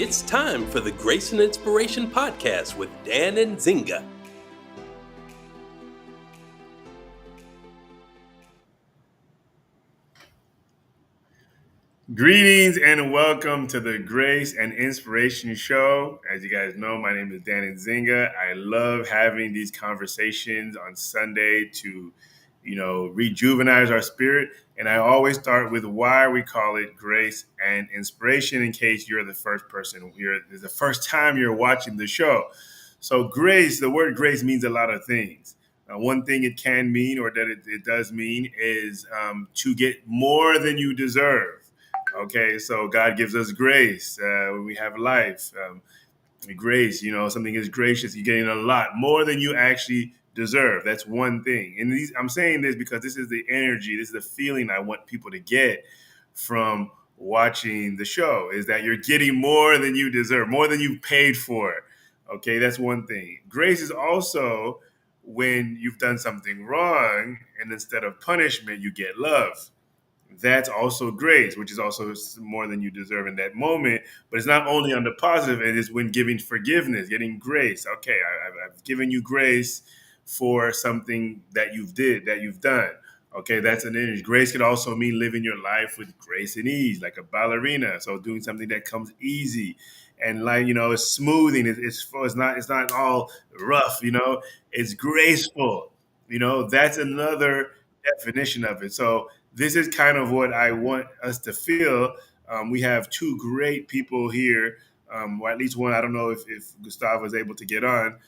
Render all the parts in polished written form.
It's time for the Grace and Inspiration Podcast with Dan Nzinga. Greetings and welcome to the Grace and Inspiration Show. As you guys know, my name is Dan Nzinga. I love having these conversations on Sunday to, rejuvenate our spirit. And I always start with why we call it Grace and Inspiration in case you're the first person, the first time you're watching the show. So grace, the word grace means a lot of things. One thing it can mean, or that it does mean, is to get more than you deserve. Okay, so God gives us grace when we have life. Grace, something is gracious. You're getting a lot more than you actually deserve. That's one thing. And I'm saying this because this is the energy, this is the feeling I want people to get from watching the show, is that you're getting more than you deserve, more than you paid for. Okay, that's one thing. Grace is also when you've done something wrong, and instead of punishment, you get love. That's also grace, which is also more than you deserve in that moment. But it's not only on the positive end, it's when giving forgiveness, getting grace. Okay, I've given you grace for something that you've done. Okay, that's an energy. Grace could also mean living your life with grace and ease, like a ballerina. So doing something that comes easy and it's smoothing. It's not all rough. It's graceful. That's another definition of it. So this is kind of what I want us to feel. We have two great people here, or at least one. I don't know if Kaustav was able to get on,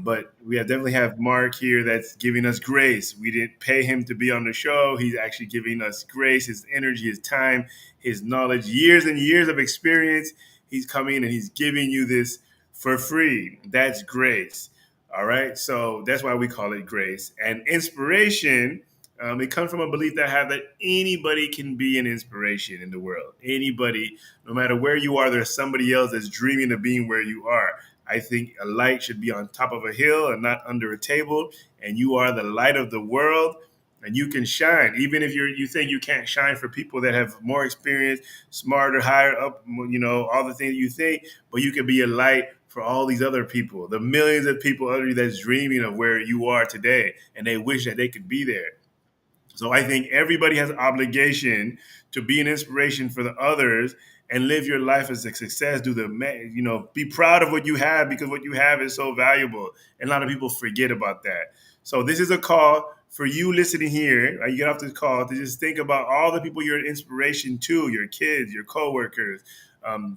but we definitely have Mark here that's giving us grace. We didn't pay him to be on the show. He's actually giving us grace, his energy, his time, his knowledge, years and years of experience. He's coming and he's giving you this for free. That's grace. All right. So that's why we call it grace. And inspiration, it comes from a belief that anybody can be an inspiration in the world. Anybody, no matter where you are, there's somebody else that's dreaming of being where you are. I think a light should be on top of a hill and not under a table. And you are the light of the world, and you can shine. Even if you think you can't shine for people that have more experience, smarter, higher up, all the things you think, but you can be a light for all these other people, the millions of people under you that's dreaming of where you are today, and they wish that they could be there. So I think everybody has an obligation to be an inspiration for the others and live your life as a success. Be proud of what you have, because what you have is so valuable. And a lot of people forget about that. So this is a call for you listening here. You get off this call to just think about all the people you're an inspiration to, your kids, your coworkers,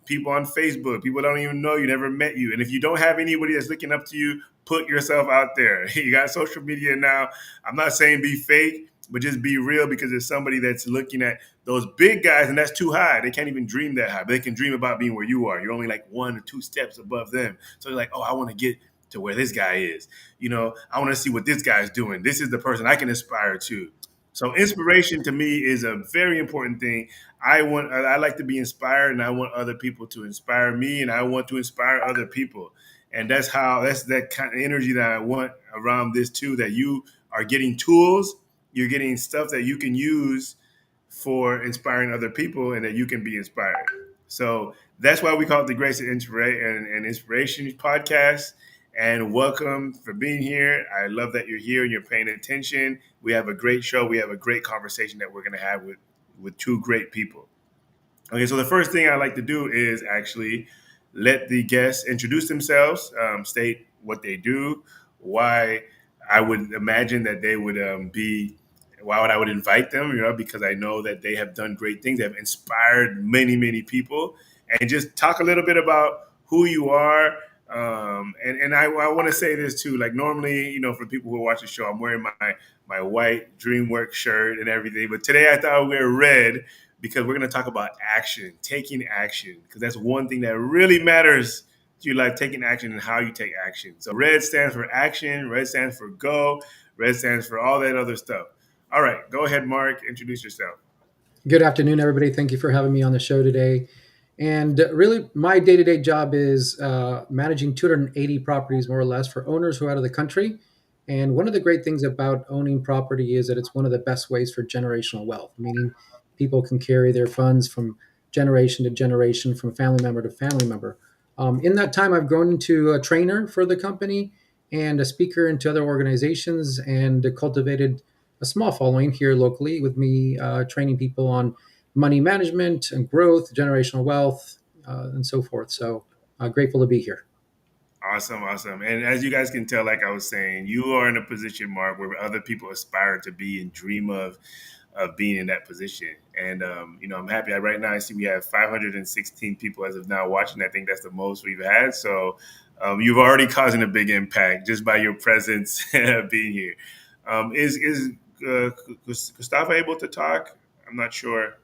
people on Facebook, people don't even know you, never met you. And if you don't have anybody that's looking up to you, put yourself out there. You got social media now. I'm not saying be fake, but just be real, because there's somebody that's looking at those big guys, and that's too high. They can't even dream that high. But they can dream about being where you are. You're only like 1 or 2 steps above them. So they're like, oh, I want to get to where this guy is. I want to see what this guy's doing. This is the person I can aspire to. So inspiration to me is a very important thing. I like to be inspired, and I want other people to inspire me, and I want to inspire other people. And that's that kind of energy that I want around this too, that you are getting tools, you're getting stuff that you can use for inspiring other people, and that you can be inspired. So that's why we call it the Grace and Inspiration Podcast. And welcome for being here. I love that you're here and you're paying attention. We have a great show. We have a great conversation that we're going to have with two great people. Okay, so the first thing I like to do is actually let the guests introduce themselves, state what they do, why I would imagine that they would why would I would invite them, because I know that they have done great things. They have inspired many, many people. And just talk a little bit about who you are. And I want to say this too, like normally, for people who watch the show, I'm wearing my white DreamWorks shirt and everything. But today I thought I would wear red, because we're going to talk about action, taking action, because that's one thing that really matters to you, like taking action and how you take action. So red stands for action, red stands for go, red stands for all that other stuff. All right, go ahead, Mark, introduce yourself. Good afternoon, everybody. Thank you for having me on the show today. And really, my day-to-day job is managing 280 properties, more or less, for owners who are out of the country. And one of the great things about owning property is that it's one of the best ways for generational wealth, meaning people can carry their funds from generation to generation, from family member to family member. In that time, I've grown into a trainer for the company and a speaker into other organizations, and cultivated a small following here locally with me training people on money management and growth, generational wealth, and so forth. So grateful to be here. Awesome, awesome. And as you guys can tell, like I was saying, you are in a position, Mark, where other people aspire to be and dream of being in that position. And I'm happy. Right now, I see we have 516 people as of now watching. I think that's the most we've had. So you've already causing a big impact just by your presence being here. Is Gustavo able to talk? I'm not sure.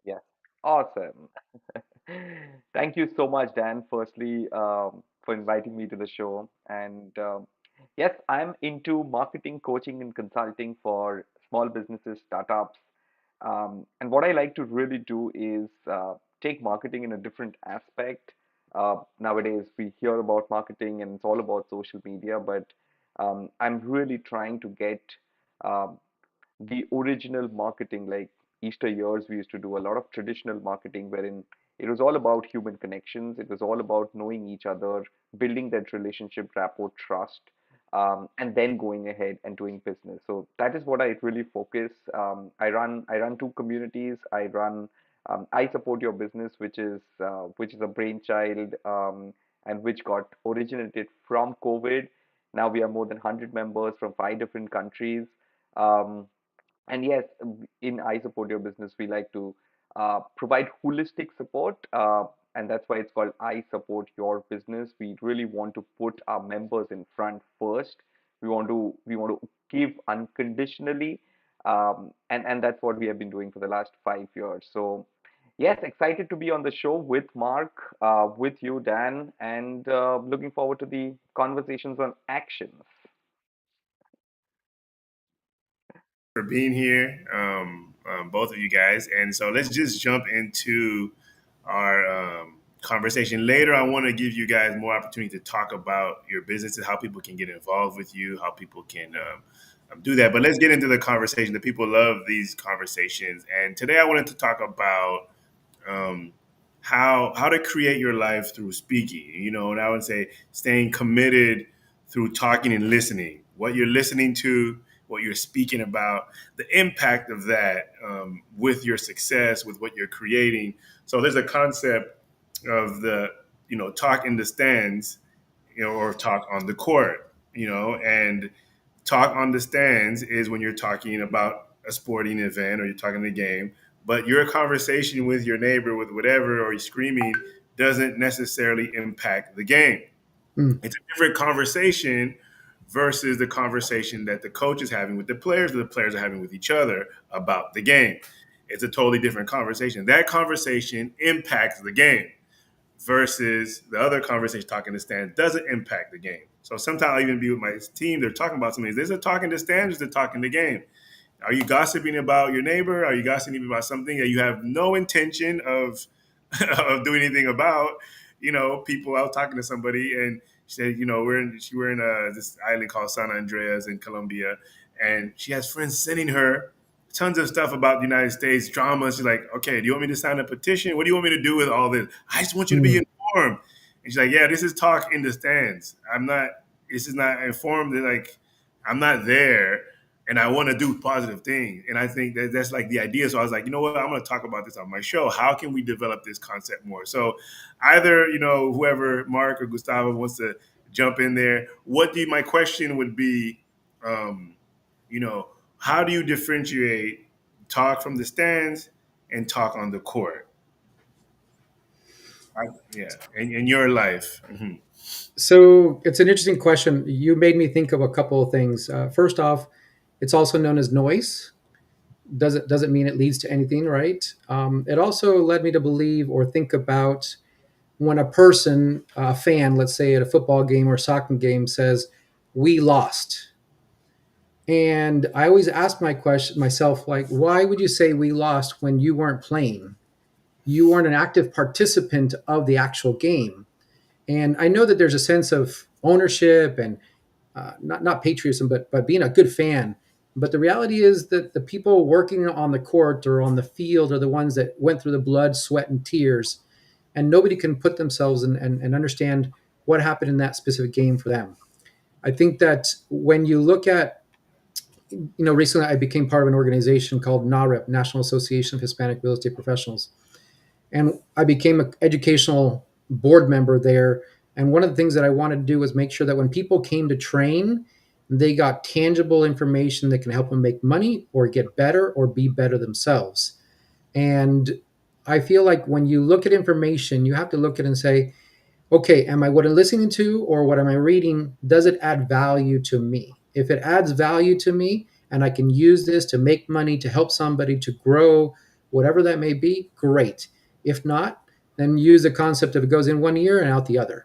Yes. Awesome. Thank you so much, Dan, firstly, for inviting me to the show. And yes, I'm into marketing, coaching, and consulting for small businesses, startups. And what I like to really do is take marketing in a different aspect. Nowadays, we hear about marketing and it's all about social media, but I'm really trying to get um, the original marketing, like Easter years, we used to do a lot of traditional marketing wherein it was all about human connections. It was all about knowing each other, building that relationship, rapport, trust, and then going ahead and doing business. So that is what I really focus. I run two communities. I support your business, which is a brainchild, and which got originated from COVID. Now we are more than 100 members from 5 different countries. Um, and yes, in I Support Your Business, we like to provide holistic support, and that's why it's called I Support Your Business. We really want to put our members in front first. We want to give unconditionally, and that's what we have been doing for the last 5 years. So yes, excited to be on the show with Mark, with you, Dan, and looking forward to the conversations on actions. For being here, both of you guys. And so let's just jump into our conversation. Later, I want to give you guys more opportunity to talk about your businesses, how people can get involved with you, how people can do that. But let's get into the conversation. The people love these conversations. And today I wanted to talk about um, how to create your life through speaking. And I would say staying committed through talking and listening. What you're listening to, what you're speaking about, the impact of that with your success, with what you're creating. So there's a concept of the talk in the stands, or talk on the court. And talk on the stands is when you're talking about a sporting event or you're talking a game, but your conversation with your neighbor, with whatever, or you're screaming, doesn't necessarily impact the game. Mm. It's a different conversation versus the conversation that the coach is having with the players, or the players are having with each other about the game. It's a totally different conversation. That conversation impacts the game versus the other conversation talking to stand doesn't impact the game. So sometimes I'll even be with my team, they're talking about something. Is this a talking to stand, or is it talking the game? Are you gossiping about your neighbor? Are you gossiping about something that you have no intention of of doing anything about? People out talking to somebody, and she said, we're in this island called San Andreas in Colombia, and she has friends sending her tons of stuff about the United States drama. She's like, okay, do you want me to sign a petition? What do you want me to do with all this? I just want you to be Mm. informed. And she's like, yeah, this is talk in the stands. I'm not. This is not informed. Like, I'm not there, and I want to do positive things. And I think that that's like the idea. So I was like, you know what? I'm going to talk about this on my show. How can we develop this concept more? So either, whoever, Mark or Gustavo, wants to jump in there. My question would be, um, you know, how do you differentiate talk from the stands and talk on the court? Yeah, in your life. Mhm. So it's an interesting question. You made me think of a couple of things. First off, it's also known as noise. Doesn't mean it leads to anything, right? It also led me to believe or think about when a person, a fan, let's say at a football game or soccer game, says, "We lost," and I always ask myself, like, why would you say we lost when you weren't playing? you weren't an active participant of the actual game. And I know that there's a sense of ownership and not patriotism, but being a good fan. But the reality is that the people working on the court or on the field are the ones that went through the blood, sweat, and tears, and nobody can put themselves in and understand what happened in that specific game for them. I think that when you look at, recently I became part of an organization called NAHREP, National Association of Hispanic Real Estate Professionals, and I became an educational board member there. And one of the things that I wanted to do was make sure that when people came to train, they got tangible information that can help them make money or get better or be better themselves. And I feel like when you look at information, you have to look at it and say, okay, am I what I'm listening to or what am I reading? Does it add value to me? If it adds value to me and I can use this to make money, to help somebody to grow, whatever that may be, great. If not, then use the concept of it goes in one ear and out the other.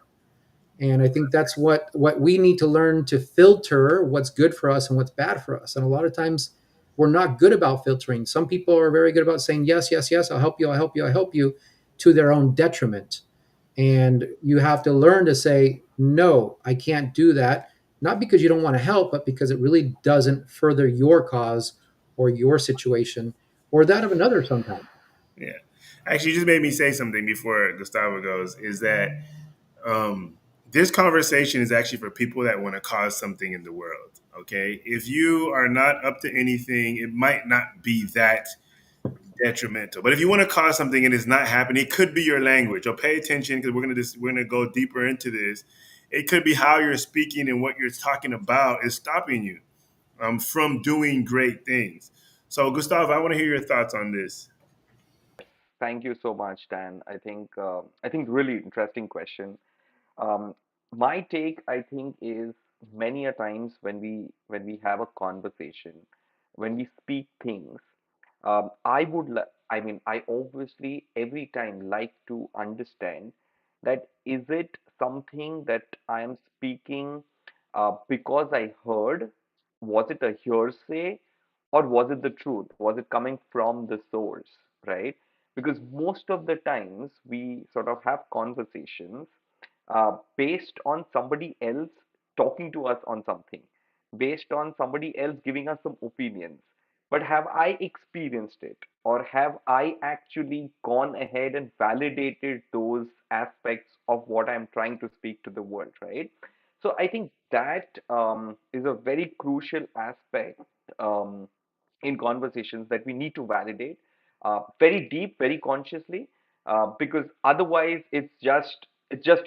And I think that's what we need to learn, to filter what's good for us and what's bad for us. And a lot of times we're not good about filtering. Some people are very good about saying yes, yes, yes, I'll help you, I'll help you, I'll help you, to their own detriment. And you have to learn to say, no, I can't do that. Not because you don't want to help, but because it really doesn't further your cause or your situation or that of another sometimes. Yeah. Actually, you just made me say something before Gustavo goes, is that um, this conversation is actually for people that want to cause something in the world. Okay. If you are not up to anything, it might not be that detrimental. But if you want to cause something and it's not happening, it could be your language. Or pay attention, because we're gonna go deeper into this. It could be how you're speaking and what you're talking about is stopping you from doing great things. So, Gustavo, I want to hear your thoughts on this. Thank you so much, Dan. I think really interesting question. Um, my take, I think, is many a times when we have a conversation, when we speak things, I mean, I obviously every time like to understand that is it something that I am speaking because I heard, was it a hearsay, or was it the truth? Was it coming from the source, right? Because most of the times we sort of have conversations based on somebody else talking to us on something, based on somebody else giving us some opinions. But have I experienced it, or have I actually gone ahead and validated those aspects of what I'm trying to speak to the world, right? So I think that is a very crucial aspect um, in conversations that we need to validate very deep, very consciously, because otherwise it's just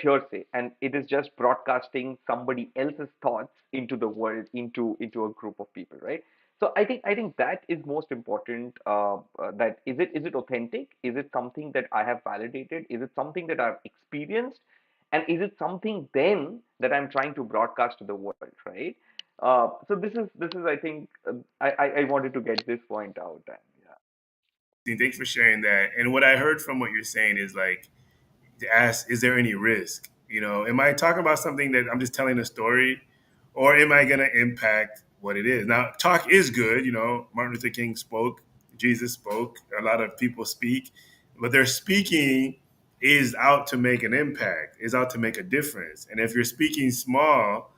hearsay, and it is just broadcasting somebody else's thoughts into the world, into a group of people, right? So I think that is most important. That is it authentic? Is it something that I have validated? Is it something that I've experienced? And is it something then that I'm trying to broadcast to the world, right? So this is I think I wanted to get this point out, and yeah. Thanks for sharing that. And what I heard from what you're saying is like, to ask, is there any risk? Am I talking about something that I'm just telling a story, or am I going to impact what it is? Now, talk is good. Martin Luther King spoke, Jesus spoke, a lot of people speak, but their speaking is out to make an impact, is out to make a difference. And if you're speaking small,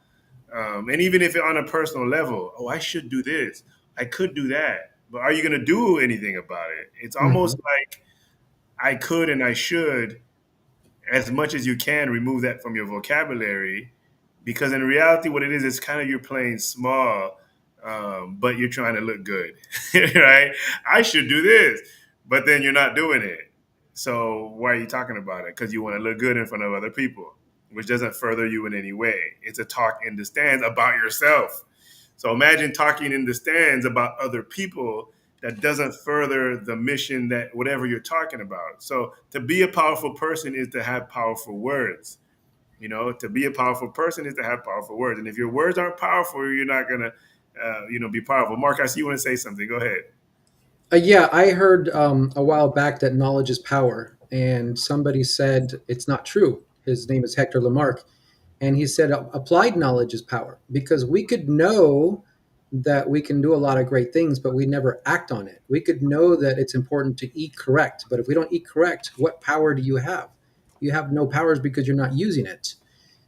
and even if on a personal level, oh, I should do this, I could do that, but are you going to do anything about it? It's almost Mhm. like I could and I should, as much as you can, remove that from your vocabulary, because in reality what it is, it's kind of, you're playing small, but you're trying to look good. Right? I should do this, but then you're not doing it. So why are you talking about it? Because you want to look good in front of other people, which doesn't further you in any way. It's a talk in the stands about yourself. So imagine talking in the stands about other people that doesn't further the mission, that whatever you're talking about. So to be a powerful person is to have powerful words. To be a powerful person is to have powerful words. And if your words aren't powerful, you're not gonna, be powerful. Mark, I see you want to say something. Go ahead. Yeah, I heard a while back that knowledge is power, and somebody said it's not true. His name is Hector Lamarck, and he said applied knowledge is power because we could know that we can do a lot of great things, but we never act on it. We could know that it's important to eat correct, but if we don't eat correct, what power do you have? You have no powers because you're not using it.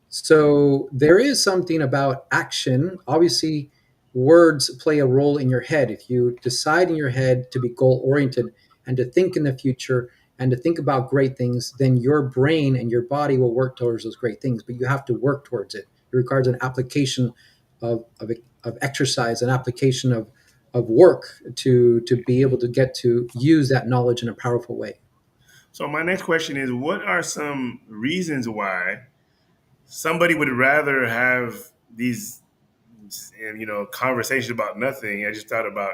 So there is something about action. Obviously, words play a role in your head. If you decide in your head to be goal oriented and to think in the future and to think about great things, then your brain and your body will work towards those great things. But you have to work towards it. It requires an application of exercise, an application of work to be able to get to use that knowledge in a powerful way. So my next question is, what are some reasons why somebody would rather have these, conversations about nothing? I just thought about,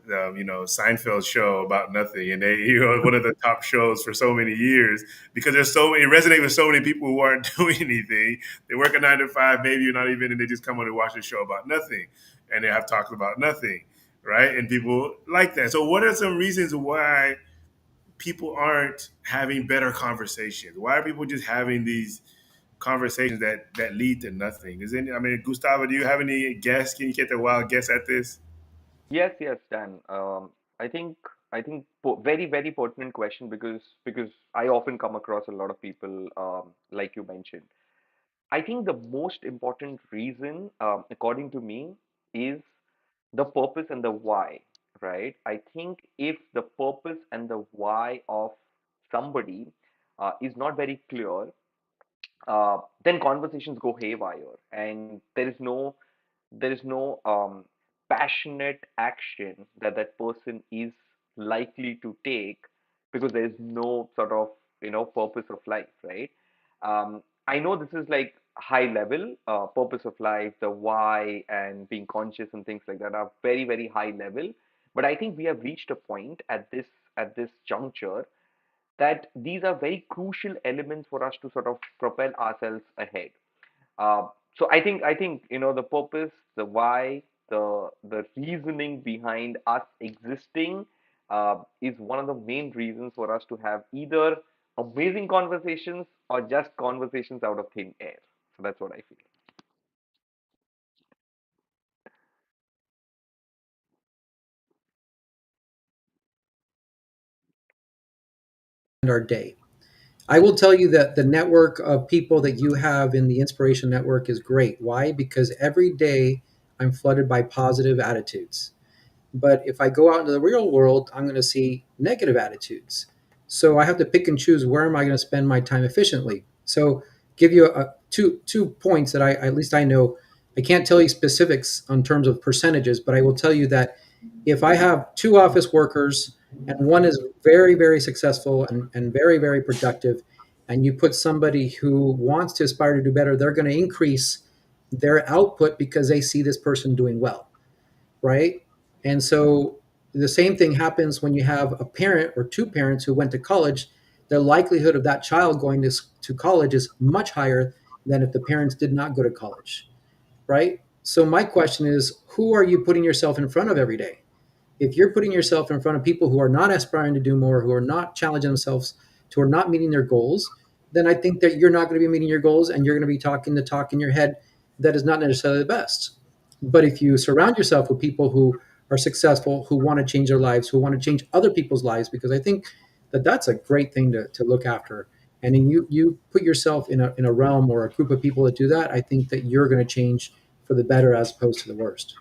Seinfeld's show about nothing, and they, one of the top shows for so many years because there's so many, it resonates with so many people who aren't doing anything. They work a 9 to 5, maybe you're not even, and they just come on and watch a show about nothing, and they have talks about nothing, right? And people like that. So, what are some reasons why people aren't having better conversations? Why are people just having these conversations that lead to nothing? Gustavo, do you have any guess? Can you get a wild guess at this? Yes, yes, Dan. I think very very pertinent question because I often come across a lot of people like you mentioned. I think the most important reason, according to me, is the purpose and the why, right? I think if the purpose and the why of somebody is not very clear, then conversations go haywire, and there is no passionate action that that person is likely to take because there is no sort of purpose of life, right? I know this is like high level purpose of life, the why and being conscious and things like that are very very high level, but I think we have reached a point at this juncture that these are very crucial elements for us to sort of propel ourselves ahead. So I think the purpose, the why, the reasoning behind us existing is one of the main reasons for us to have either amazing conversations or just conversations out of thin air. So that's what I feel. Our day. I will tell you that the network of people that you have in the Inspiration Network is great. Why? Because every day I'm flooded by positive attitudes. But if I go out into the real world, I'm going to see negative attitudes. So I have to pick and choose where am I going to spend my time efficiently. So give you two points that I at least I know. I can't tell you specifics on terms of percentages, but I will tell you that if I have two office workers and one is very, very successful and very, very productive, and you put somebody who wants to aspire to do better, they're going to increase their output because they see this person doing well, right? And so the same thing happens when you have a parent or two parents who went to college. The likelihood of that child going to college is much higher than if the parents did not go to college, right? So my question is, who are you putting yourself in front of every day? If you're putting yourself in front of people who are not aspiring to do more, who are not challenging themselves, who are not meeting their goals, then I think that you're not going to be meeting your goals and you're going to be talking the talk in your head that is not necessarily the best. But if you surround yourself with people who are successful, who want to change their lives, who want to change other people's lives, because I think that that's a great thing to look after. And then you put yourself in a realm or a group of people that do that, I think that you're going to change for the better as opposed to the worst.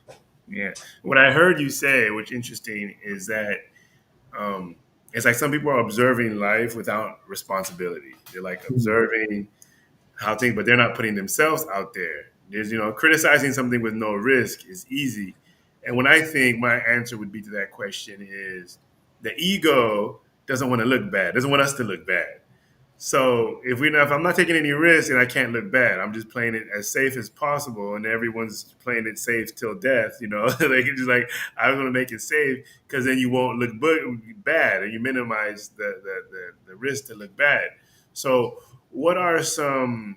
Yeah. What I heard you say, which interesting, is that um, it's like some people are observing life without responsibility. They're like observing how things, but they're not putting themselves out there. There's, criticizing something with no risk is easy. And when I think my answer would be to that question is the ego doesn't want to look bad, doesn't want us to look bad. So if I'm not taking any risks and I can't look bad, I'm just playing it as safe as possible, and everyone's playing it safe till death. Like it's just like I'm going to make it safe because then you won't look bad, and you minimize the risk to look bad. So, what are some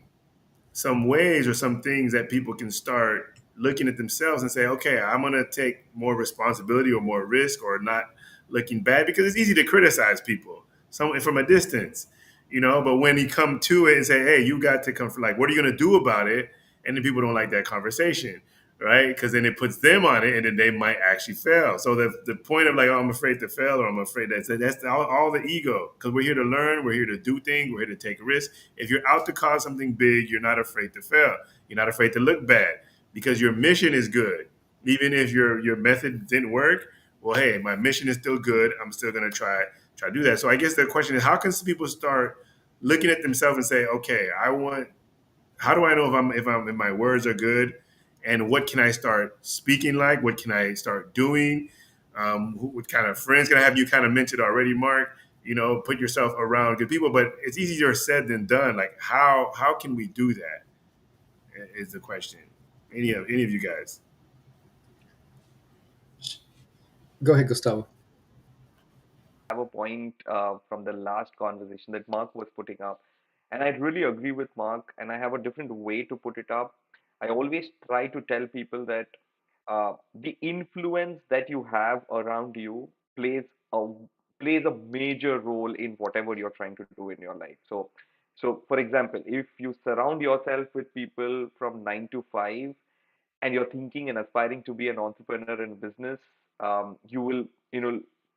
ways or some things that people can start looking at themselves and say, okay, I'm going to take more responsibility or more risk or not looking bad, because it's easy to criticize people from a distance, but when you come to it and say, hey, you got to come from, like, what are you going to do about it? And then people don't like that conversation. right? Because then it puts them on it, and then they might actually fail. So the point of like, oh, I'm afraid to fail, or I'm afraid that's all the ego. Because we're here to learn, we're here to do things, we're here to take risks. If you're out to cause something big, you're not afraid to fail. You're not afraid to look bad because your mission is good. Even if your method didn't work, well, hey, my mission is still good. I'm still gonna try to do that. So I guess the question is, how can people start looking at themselves and say, okay, how do I know if my words are good, and what can I start speaking like? What can I start doing? What kind of friends can I have? You kind of mentioned already, Mark. Put yourself around good people, but it's easier said than done. Like how can we do that? Is the question. Any of you guys? Go ahead, Gustavo. Have a point from the last conversation that Mark was putting up. And I really agree with Mark, and I have a different way to put it up. I always try to tell people that the influence that you have around you plays a plays a major role in whatever you're trying to do in your life. So for example, if you surround yourself with people from 9 to 5, and you're thinking and aspiring to be an entrepreneur in business, you will,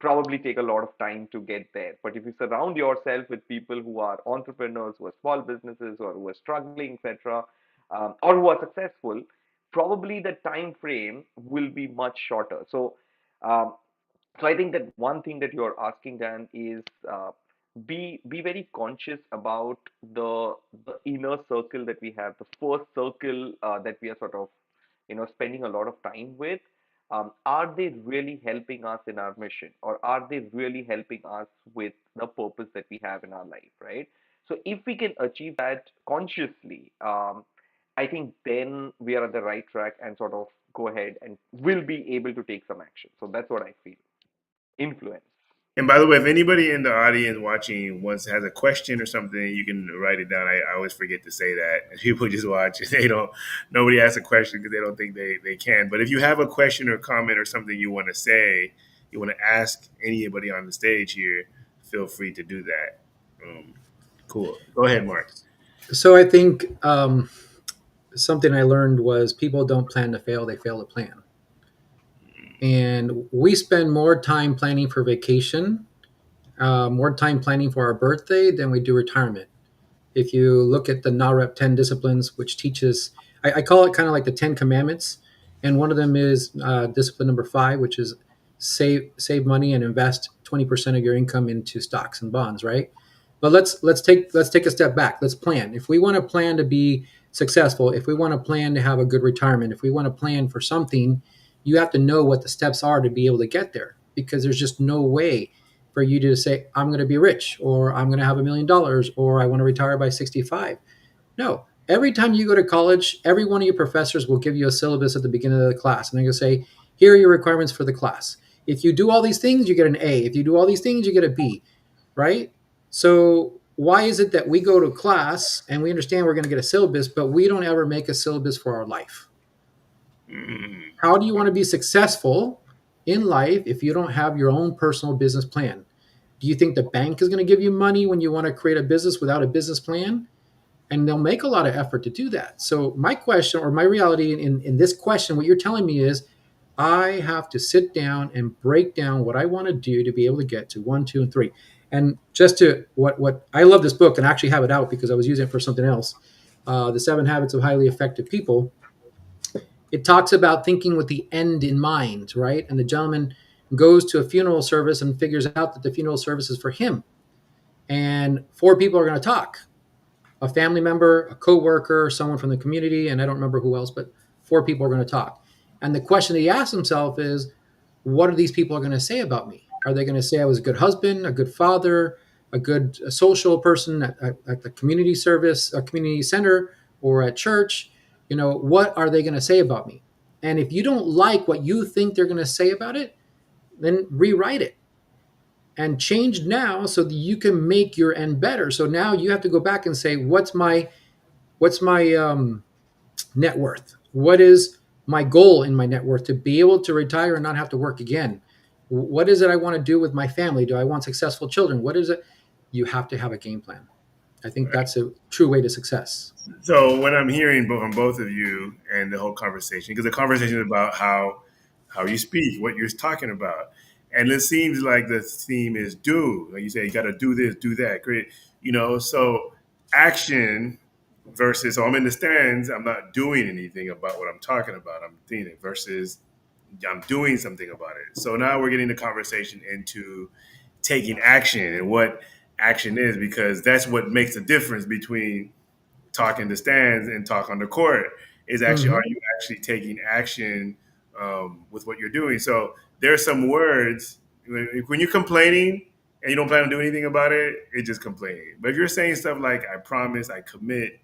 probably take a lot of time to get there. But if you surround yourself with people who are entrepreneurs, who are small businesses, or who are struggling, etc., or who are successful, probably the time frame will be much shorter. Um, so I think that one thing that you're asking, Dan, is be very conscious about the inner circle that we have, the first circle that we are sort of spending a lot of time with. Are they really helping us in our mission, or are they really helping us with the purpose that we have in our life, right? So if we can achieve that consciously, I think then we are at the right track and sort of go ahead and will be able to take some action. So that's what I feel. Influence. And by the way, if anybody in the audience watching has a question or something, you can write it down. I always forget to say that. People just watch it. Nobody asks a question because they don't think they can. But if you have a question or comment or something you want to say, you want to ask anybody on the stage here, feel free to do that. Cool. Go ahead, Mark. So I think something I learned was people don't plan to fail; they fail to plan. And we spend more time planning for vacation, more time planning for our birthday than we do retirement. If you look at the NAHREP 10 disciplines, which teaches, I call it kind of like the 10 commandments. And one of them is discipline number 5, which is save money and invest 20% of your income into stocks and bonds, right? But let's take a step back. Let's plan. If we want to plan to be successful, if we want to plan to have a good retirement, if we want to plan for something, you have to know what the steps are to be able to get there, because there's just no way for you to say, I'm going to be rich, or I'm going to have $1 million, or I want to retire by 65. No. Every time you go to college, every one of your professors will give you a syllabus at the beginning of the class. And they're going to say, here are your requirements for the class. If you do all these things, you get an A. If you do all these things, you get a B, right? So why is it that we go to class and we understand we're going to get a syllabus, but we don't ever make a syllabus for our life? How do you want to be successful in life if you don't have your own personal business plan? Do you think the bank is going to give you money when you want to create a business without a business plan? And they'll make a lot of effort to do that. So my question, or my reality in this question, what you're telling me is, I have to sit down and break down what I want to do to be able to get to 1, 2, and 3. And just to what I love this book, and I actually have it out because I was using it for something else. The 7 Habits of Highly Effective People. It talks about thinking with the end in mind, right? And the gentleman goes to a funeral service and figures out that the funeral service is for him. And 4 people are going to talk: a family member, a coworker, someone from the community, and I don't remember who else, but 4 people are going to talk. And the question that he asks himself is, what are these people going to say about me? Are they going to say I was a good husband, a good father, a social person at the community service, a community center, or at church? What are they going to say about me? And if you don't like what you think they're going to say about it, then rewrite it and change now so that you can make your end better. So now you have to go back and say, what's my net worth? What is my goal in my net worth to be able to retire and not have to work again? What is it I want to do with my family? Do I want successful children? What is it? You have to have a game plan. I think that's a true way to success. So when I'm hearing from both of you and the whole conversation, because the conversation is about how you speak, what you're talking about, and it seems like the theme is do. Like you say, you got to do this, do that, great. So action versus. So I'm in the stands. I'm not doing anything about what I'm talking about. I'm thinking versus I'm doing something about it. So now we're getting the conversation into taking action and what action is, because that's what makes the difference between talk in the stands and talk on the court is actually, are Hmm. you actually taking action with what you're doing? So there's some words when you're complaining and you don't plan to do anything about it, it's just complaining. But if you're saying stuff like I promise, I commit,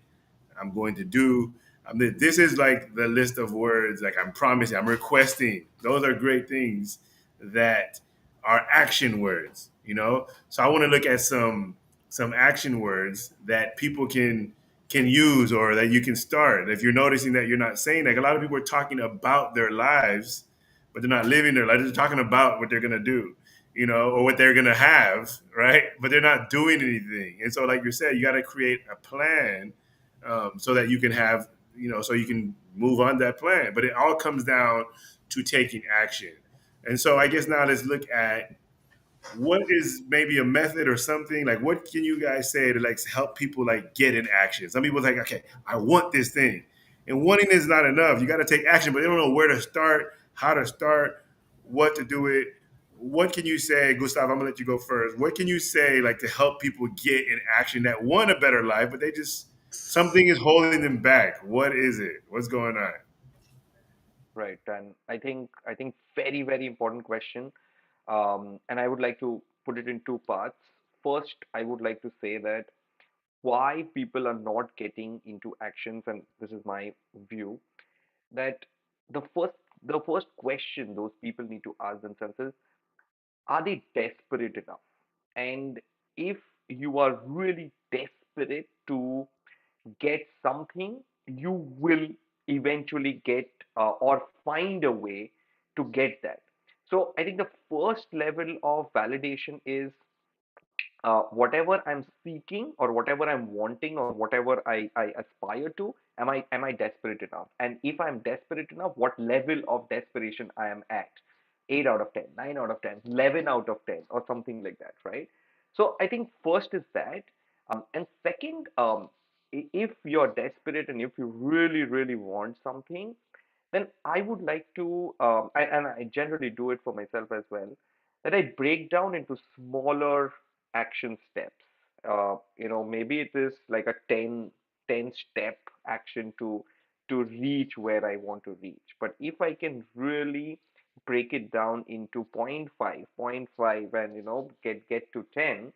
I'm going to do. This is like the list of words like I'm promising, I'm requesting. Those are great things that are action words. So I want to look at some action words that people can use or that you can start. If you're noticing that you're not saying, like a lot of people are talking about their lives, but they're not living their life. They're talking about what they're gonna do, or what they're gonna have, right? But they're not doing anything. And so, like you said, you got to create a plan so that you can so you can move on that plan. But it all comes down to taking action. And so I guess now let's look at what is maybe a method or something. Like what can you guys say to like help people like get in action? Some people are like, okay, I want this thing. And wanting is not enough. You got to take action, but they don't know where to start, how to start, what to do it. What can you say, Gustav? I'm gonna let you go first. What can you say like to help people get in action that want a better life, but they just something is holding them back? What is it? What's going on? Right. And I think very, very important question. And I would like to put it in two parts. First, I would like to say that why people are not getting into actions, and this is my view, that the first the first question those people need to ask themselves is, are they desperate enough? And if you are really desperate to get something, you will eventually get or find a way to get that. So I think the first level of validation is whatever I'm seeking or whatever I'm wanting or whatever I aspire to, am I desperate enough? And if I'm desperate enough, what level of desperation I am at? 8 out of 10, 9 out of 10, 11 out of 10, or something like that, right? So I think first is that. And second, if you're desperate and if you really, really want something, then I would like to, and I generally do it for myself as well, that I break down into smaller action steps. Maybe it is like a ten step action to reach where I want to reach. But if I can really break it down into point 5, and get to 10,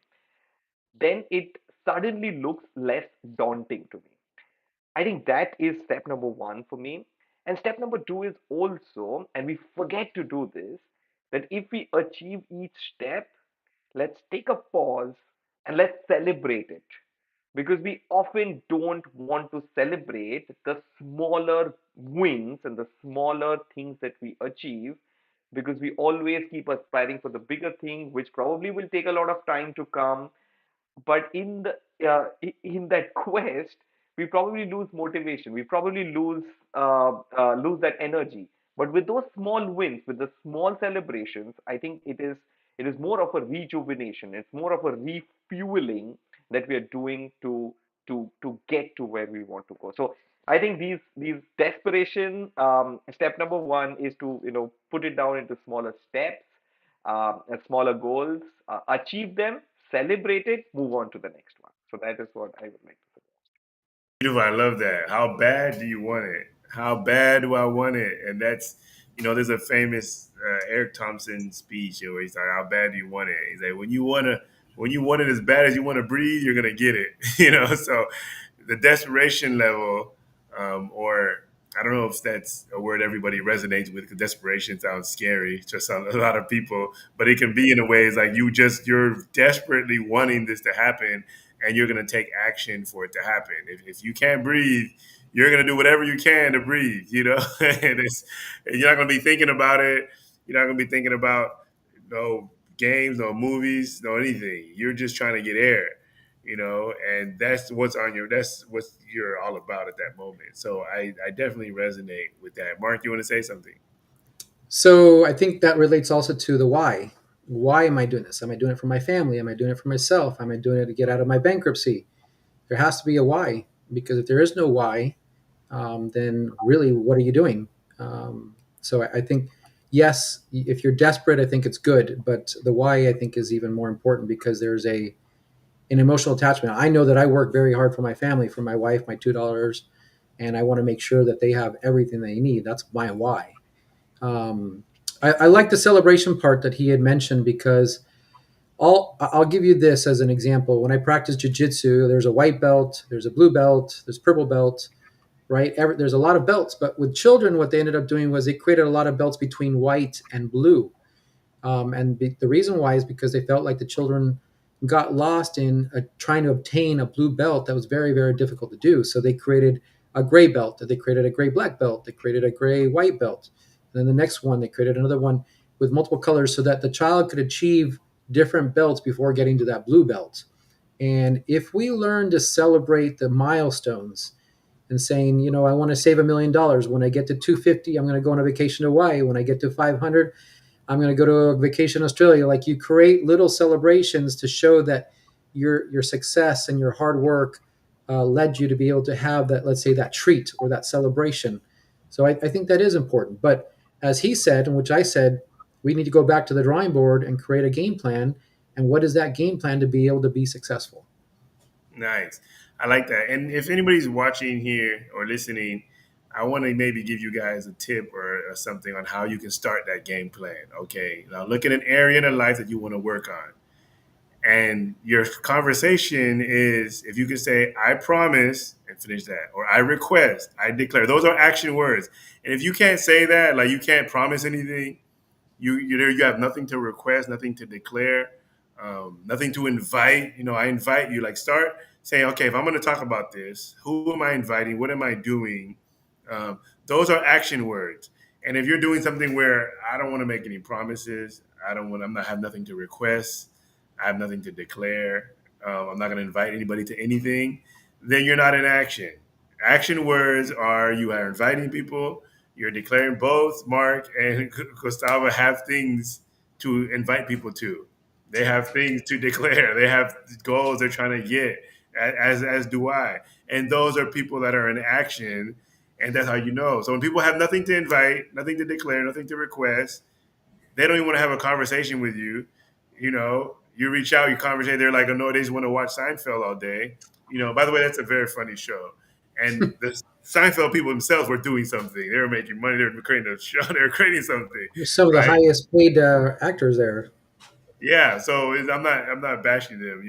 then it suddenly looks less daunting to me. I think that is step number one for me. And step number two is also, and we forget to do this, that if we achieve each step, let's take a pause and let's celebrate it. Because we often don't want to celebrate the smaller wins and the smaller things that we achieve, because we always keep aspiring for the bigger thing, which probably will take a lot of time to come. But in that quest, we probably lose motivation, we probably lose that energy. But with those small wins, with the small celebrations, I think it is more of a rejuvenation, it's more of a refueling that we are doing to get to where we want to go. So I think these desperation, step number one is to put it down into smaller steps, smaller goals, achieve them, celebrate it, move on to the next one. So that is what I would like to suggest. Beautiful. I love that. How bad do you want it? How bad do I want it? And there's a famous Eric Thompson speech where he's like, "How bad do you want it?" He's like, when you want it as bad as you want to breathe, you're gonna get it." So the desperation level, or I don't know if that's a word everybody resonates with, because desperation sounds scary to a lot of people, but it can be in a way it's like you're desperately wanting this to happen, and you're going to take action for it to happen. If you can't breathe, you're going to do whatever you can to breathe. And you're not going to be thinking about it. You're not going to be thinking about no games, no movies, no anything. You're just trying to get air. and that's what you're all about at that moment. So I definitely resonate with that. Mark, you want to say something? So I think that relates also to the why. Why am I doing this? Am I doing it for my family? Am I doing it for myself? Am I doing it to get out of my bankruptcy? There has to be a why, because if there is no why, then really, what are you doing? So I think, yes, if you're desperate, I think it's good, but the why, I think, is even more important, because there's an emotional attachment. I know that I work very hard for my family, for my wife, my two daughters, and I want to make sure that they have everything they need. That's my why. Um, I like the celebration part that he had mentioned, because I'll give you this as an example. When I practice jujitsu, there's a white belt, there's a blue belt, there's purple belt, right? There's a lot of belts, but with children, what they ended up doing was they created a lot of belts between white and blue. The reason why is because they felt like the children got lost in trying to obtain a blue belt that was very, very difficult to do. So they created a gray belt, they created a gray black belt, they created a gray white belt. And then the next one, they created another one with multiple colors, so that the child could achieve different belts before getting to that blue belt. And if we learn to celebrate the milestones and saying, I want to save $1 million. When I get to 250, I'm going to go on a vacation to Hawaii. When I get to 500, I'm going to go to a vacation in Australia. Like, you create little celebrations to show that your success and your hard work led you to be able to have that, let's say, that treat or that celebration. So I think that is important. But as he said, and which I said, we need to go back to the drawing board and create a game plan. And what is that game plan to be able to be successful? Nice. I like that. And if anybody's watching here or listening, I want to maybe give you guys a tip or something on how you can start that game plan. Okay. Now look at an area in your life that you want to work on. And your conversation is, if you can say, I promise, and finish that, or I request, I declare, those are action words. And if you can't say that, like you can't promise anything, you have nothing to request, nothing to declare, nothing to invite. I invite you. Like, start saying, okay, if I'm going to talk about this, who am I inviting? What am I doing? Those are action words. And if you're doing something where I don't want to make any promises, I'm not have nothing to request, I have nothing to declare, I'm not going to invite anybody to anything, then you're not in action. Action words are, you are inviting people, you're declaring. Both Mark and Gustavo have things to invite people to. They have things to declare. They have goals they're trying to get, as do I. And those are people that are in action, and that's how you know. So when people have nothing to invite, nothing to declare, nothing to request, they don't even want to have a conversation with you. You reach out, you conversate. They're like, oh no, they just want to watch Seinfeld all day. By the way, that's a very funny show. And the Seinfeld people themselves were doing something. They were making money. They were creating a show. They were creating something, Some of the right? highest paid actors there. Yeah. So I'm not bashing them,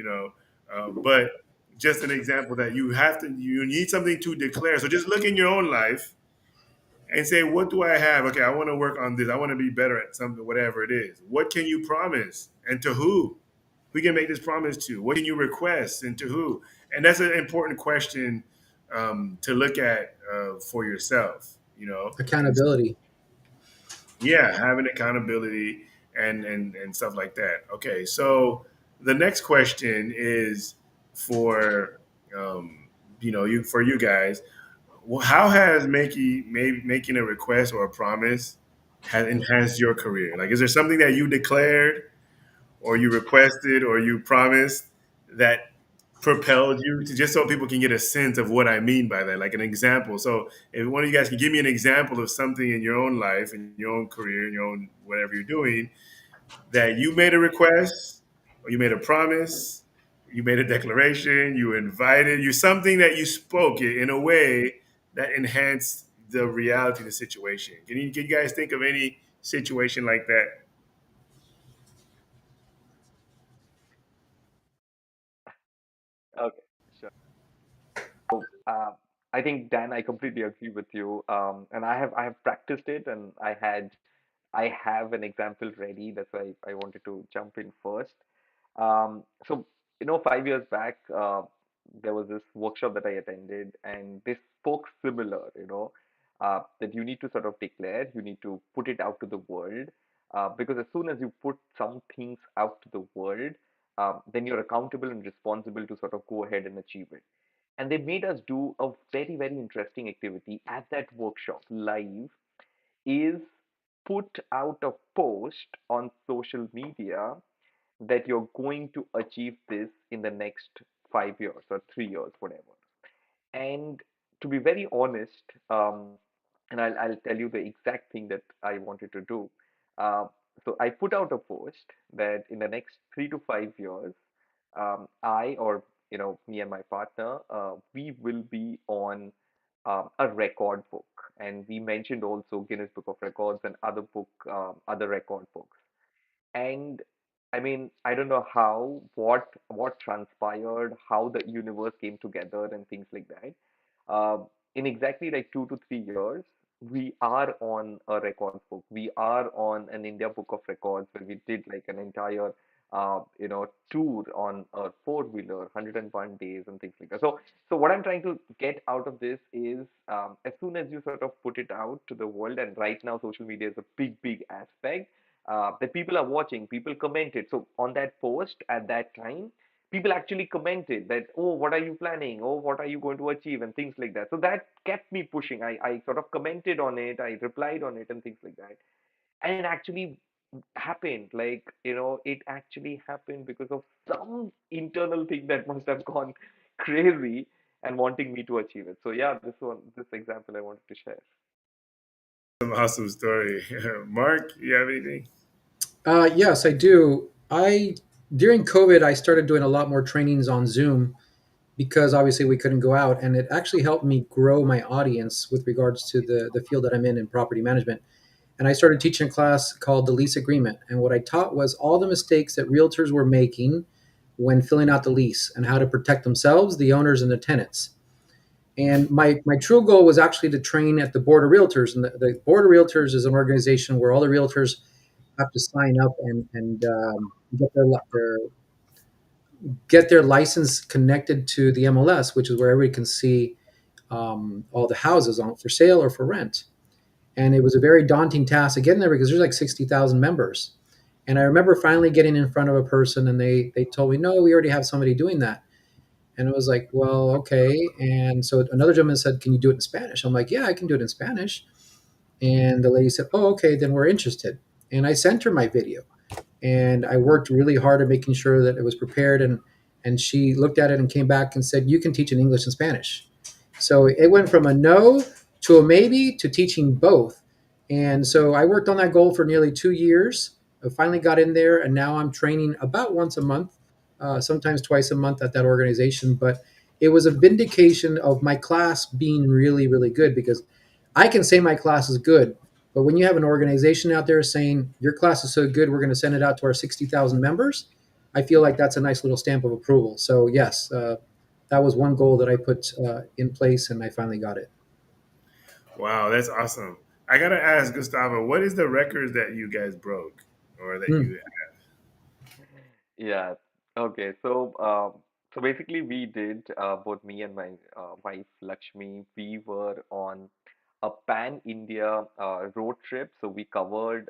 but just an example that you need something to declare. So just look in your own life and say, what do I have? Okay, I want to work on this. I want to be better at something, whatever it is. What can you promise, and to who? Who can make this promise to? What can you request, and to who? And that's an important question to look at for yourself. And Accountability. yeah, having accountability and stuff like that. Okay, so the next question is for you guys. Well, how has making a request or a promise has enhanced your career? Like, is there something that you declared or you requested or you promised that propelled you to, just so people can get a sense of what I mean by that, like an example? So if one of you guys can give me an example of something in your own life, in your own career, in your own whatever you're doing, that you made a request or you made a promise, you made a declaration, you invited, you something that you spoke it in a way that enhanced the reality of the situation. Can you guys think of any situation like that? Okay, sure. So, I think, Dan, I completely agree with you. And I have practiced it, and I have an example ready. That's why I wanted to jump in first. So, 5 years back, there was this workshop that I attended, and this spoke similar, that you need to sort of declare, you need to put it out to the world, because as soon as you put some things out to the world, then you're accountable and responsible to sort of go ahead and achieve it. And they made us do a very, very interesting activity at that workshop live, is put out a post on social media that you're going to achieve this in the next 5 years or 3 years, whatever. And to be very honest, and I'll tell you the exact thing that I wanted to do. Uh, so I put out a post that in the next 3 to 5 years, I, or me and my partner, we will be on a record book, and we mentioned also Guinness Book of Records and other record books. And I mean, I don't know what transpired, how the universe came together and things like that. In exactly like 2 to 3 years, we are on a records book. We are on an India Book of Records where we did like an entire tour on a four-wheeler, 101 days and things like that. So what I'm trying to get out of this is, as soon as you sort of put it out to the world, and right now social media is a big, big aspect that people are watching, people commented. So on that post at that time, people actually commented that, oh, what are you planning? Oh, what are you going to achieve? And things like that. So that kept me pushing. I sort of commented on it, I replied on it, and things like that. And it actually happened. Like, it actually happened because of some internal thing that must have gone crazy and wanting me to achieve it. So yeah, this example I wanted to share. Some awesome story. Mark, you have anything? Yes, I do. I During COVID, I started doing a lot more trainings on Zoom because obviously we couldn't go out, and it actually helped me grow my audience with regards to the field that I'm in property management. And I started teaching a class called the lease agreement. And what I taught was all the mistakes that realtors were making when filling out the lease and how to protect themselves, the owners, and the tenants. And my true goal was actually to train at the Board of Realtors. And the Board of Realtors is an organization where all the realtors have to sign up and get their license connected to the MLS, which is where everybody can see all the houses on for sale or for rent. And it was a very daunting task to get in there because there's like 60,000 members. And I remember finally getting in front of a person, and they told me, no, we already have somebody doing that. And it was like, well, okay. And so another gentleman said, can you do it in Spanish? I'm like, yeah, I can do it in Spanish. And the lady said, oh, okay, then we're interested. And I sent her my video, and I worked really hard at making sure that it was prepared. And she looked at it and came back and said, you can teach in English and Spanish. So it went from a no to a maybe to teaching both. And so I worked on that goal for nearly 2 years. I finally got in there, and now I'm training about once a month, sometimes twice a month at that organization. But it was a vindication of my class being really, really good, because I can say my class is good, but when you have an organization out there saying your class is so good, we're going to send it out to our 60,000 members, I feel like that's a nice little stamp of approval. So, yes, that was one goal that I put in place, and I finally got it. Wow, that's awesome. I gotta ask Gustavo, what is the record that you guys broke or that Hmm. you Yeah. Okay. So basically, we did, both me and my wife Lakshmi. We were on a pan-India road trip. So we covered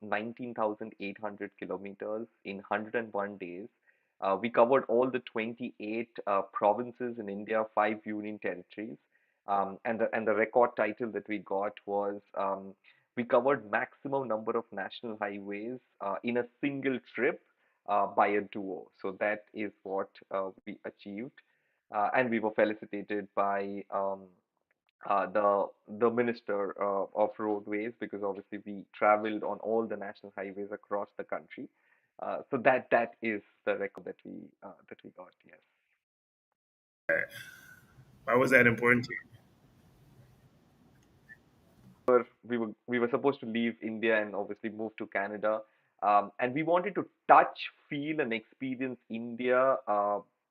19,800 kilometers in 101 days. We covered all the 28 provinces in India, 5 union territories. And the record title that we got was, we covered maximum number of national highways in a single trip by a duo. So that is what we achieved, and we were felicitated by the minister of roadways, because obviously we traveled on all the national highways across the country. So that is the record that we got. Yes. why was that important to you? We were supposed to leave India and obviously move to Canada, and we wanted to touch, feel, and experience India,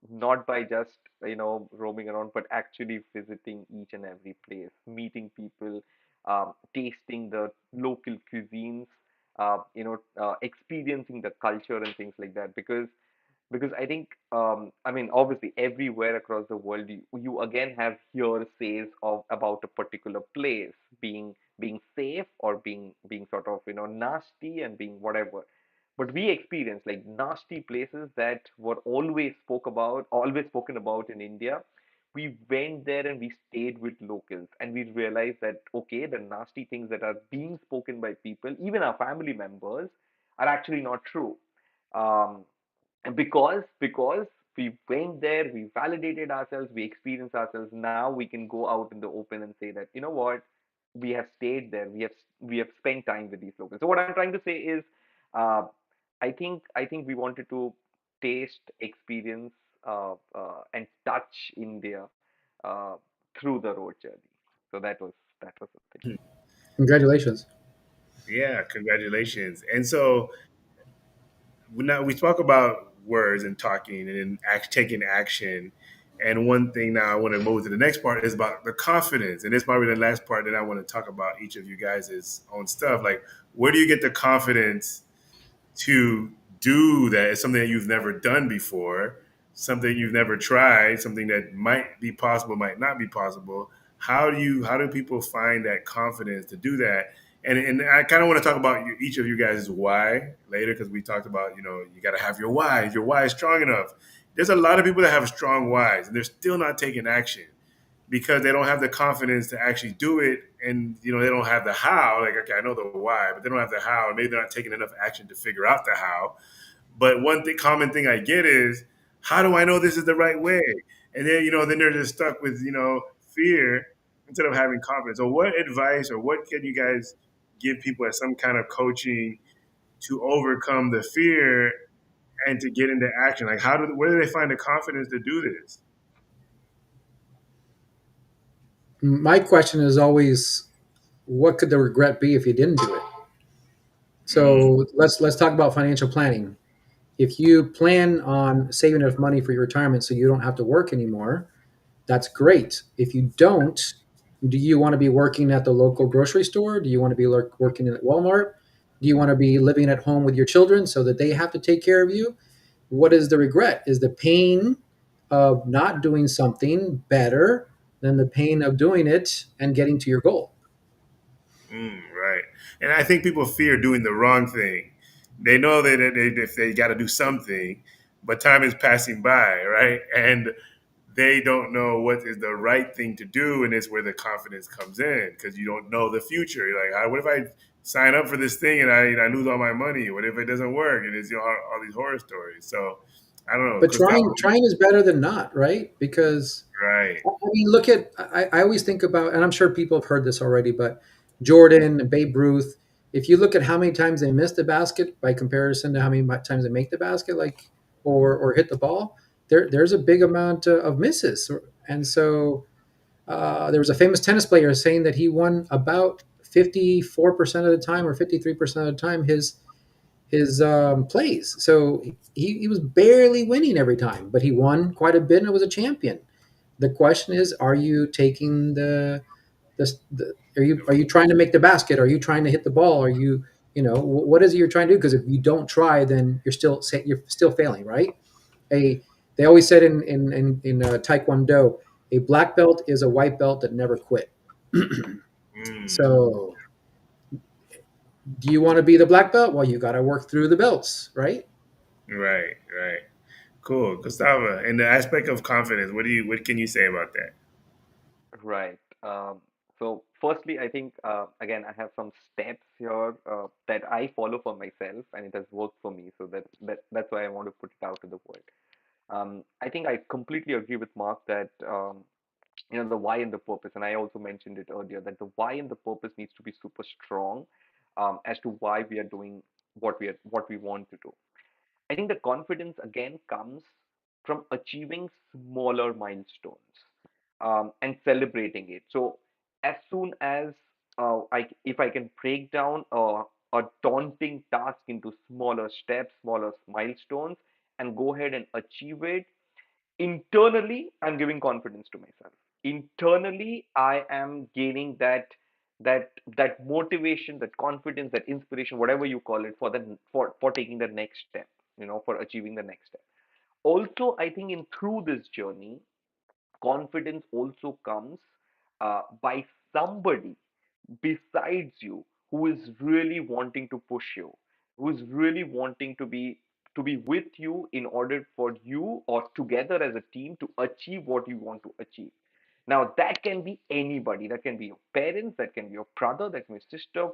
not by just roaming around, but actually visiting each and every place, meeting people, tasting the local cuisines, experiencing the culture and things like that. Because I think, I mean, obviously, everywhere across the world, you again have hearsays of about a particular place being safe, or being sort of nasty and being whatever. But we experienced like nasty places that were always spoken about in India. We went there and we stayed with locals, and we realized that okay, the nasty things that are being spoken by people, even our family members, are actually not true. Um, and because we went there, we validated ourselves, we experienced ourselves. Now we can go out in the open and say that, you know what, we have stayed there, we have spent time with these locals. So what I'm trying to say is, uh, I think we wanted to taste, experience, and touch India uh, through the road journey. So that was the thing. Congratulations. Yeah, congratulations. And so now we talk about words and talking and then taking action. And one thing now I want to move to the next part is about the confidence. And this probably the last part that I want to talk about each of you guys' own stuff. Like, where do you get the confidence to do that? It's something that you've never done before, something you've never tried, something that might be possible, might not be possible. How do people find that confidence to do that? And I kind of want to talk about each of you guys' why later, because we talked about, you got to have your why. If your why is strong enough, there's a lot of people that have strong whys and they're still not taking action because they don't have the confidence to actually do it, and they don't have the how. Like, okay, I know the why, but they don't have the how, and maybe they're not taking enough action to figure out the how. But one common thing I get is, how do I know this is the right way? And then they're just stuck with fear instead of having confidence. So what advice or what can you guys give people as some kind of coaching to overcome the fear and to get into action? Like, where do they find the confidence to do this? My question is always, what could the regret be if you didn't do it? Mm, So let's talk about financial planning. If you plan on saving enough money for your retirement so you don't have to work anymore, that's great. If you don't, do you want to be working at the local grocery store? Do you want to be working at Walmart? Do you want to be living at home with your children so that they have to take care of you? What is the regret? Is the pain of not doing something better than the pain of doing it and getting to your goal? right. And I think people fear doing the wrong thing. They know that if they got to do something, but time is passing by, right? And they don't know what is the right thing to do, and it's where the confidence comes in because you don't know the future. You're like, what if I sign up for this thing and I lose all my money? What if it doesn't work? And it's all these horror stories. So I don't know, But Gustavo. trying is better than not, right? Because Right. I mean, look at I always think about, and I'm sure people have heard this already, but Jordan and Babe Ruth. If you look at how many times they missed the basket by comparison to how many times they make the basket, like or hit the ball, there's a big amount of misses, and so there was a famous tennis player saying that he won about 54% of the time or 53% of the time his plays. So he was barely winning every time, but he won quite a bit and was a champion. The question is, are you taking the are you trying to make the basket? Are you trying to hit the ball? Are you what is it you're trying to do? Because if you don't try, then you're still failing, right? A They always said in Taekwondo, a black belt is a white belt that never quit. Mm, So, do you want to be the black belt? Well, you got to work through the belts, right? right. Right. Cool, Gustavo. And the aspect of confidence, what can you say about that? Right. So firstly, I think again I have some steps here that I follow for myself, and it has worked for me. So that's why I want to put it out to the world. I think I completely agree with Mark that the why and the purpose, and I also mentioned it earlier that the why and the purpose needs to be super strong as to why we are doing what we want to do. I think the confidence again comes from achieving smaller milestones and celebrating it. So as soon as if I can break down a daunting task into smaller steps, smaller milestones, and go ahead and achieve it, internally, I'm giving confidence to myself. Internally, I am gaining that motivation, that confidence, that inspiration, whatever you call it, for taking the next step, for achieving the next step. Also, I think in through this journey, confidence also comes by somebody besides you who is really wanting to push you. who's really wanting to be with you in order for you or together as a team to achieve what you want to achieve. Now that can be anybody. That can be your parents. That can be your brother. That can be sister,